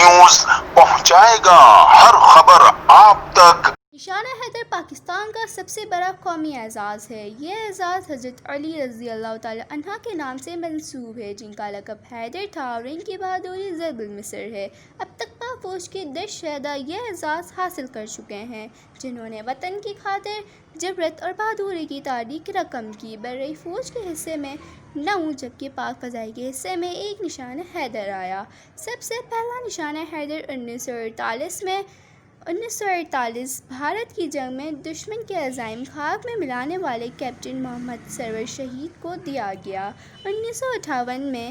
News پہنچائے گا ہر خبر آپ تک۔ نشانہ حیدر پاکستان کا سب سے بڑا قومی اعزاز ہے۔ یہ اعزاز حضرت علی رضی اللہ تعالیٰ عنہ کے نام سے منسوب ہے، جن کا لقب حیدر تھا اور ان کی بہادری ضرب المثل ہے۔ اب تک پاک فوج کے 10 شہدا یہ اعزاز حاصل کر چکے ہیں، جنہوں نے وطن کی خاطر جرأت اور بہادری کی تاریخ رقم کی۔ بحری فوج کے حصے میں 9 جبکہ پاک فضائی کے حصے میں 1 نشانہ حیدر آیا۔ سب سے پہلا نشانہ حیدر 1948 بھارت کی جنگ میں دشمن کے عزائم خاک میں ملانے والے کیپٹن محمد سرور شہید کو دیا گیا۔ 1958 میں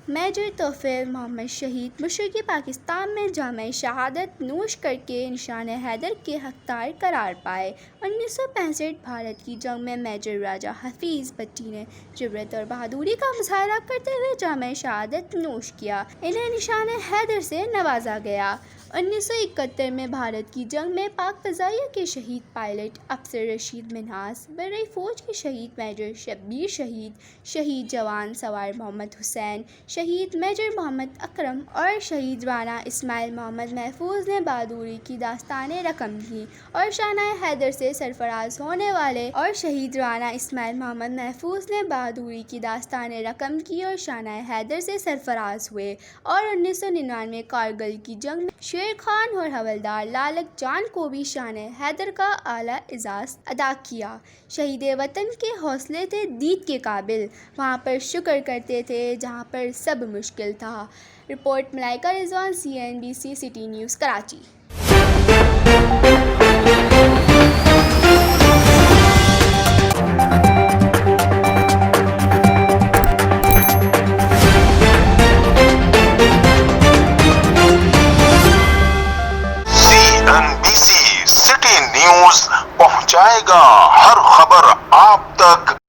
میجر توفیق محمد شہید مشرقی پاکستان میں جامِ شہادت نوش کر کے نشانہ حیدر کے حقدار قرار پائے۔ 1965 بھارت کی جنگ میں میجر راجہ حفیظ بٹی نے جرأت اور بہادری کا مظاہرہ کرتے ہوئے جامِ شہادت نوش کیا۔ انہیں نشانہ حیدر سے نوازا گیا۔ 1971 میں بھارت کی جنگ میں پاک فضائیہ کے شہید پائلٹ افسر رشید منہاس، بحری فوج کے شہید میجر شبیر شہید، شہید جوان سوار محمد حسین، شہید میجر محمد اکرم اور شہید رانا اسماعیل محمد محفوظ نے بہادری کی داستانیں رقم کی اور شانہ حیدر سے سرفراز ہونے والے اور شہید رانا اسماعیل محمد محفوظ نے بہادری کی داستانیں رقم کی اور شانہ حیدر سے سرفراز ہوئے اور 1999 کارگل کی جنگ میں شیر خان اور حوالدار لالک جان کو بھی شانہ حیدر کا اعلیٰ اعزاز عطا کیا۔ شہید وطن کے حوصلے تھے دید کے قابل، وہاں پر شکر کرتے تھے جہاں پر سب مشکل تھا۔ رپورٹ ملائکہ رضوان، CNBC city news, Karachi. CNBC city news پہنچائے گا ہر خبر آپ تک۔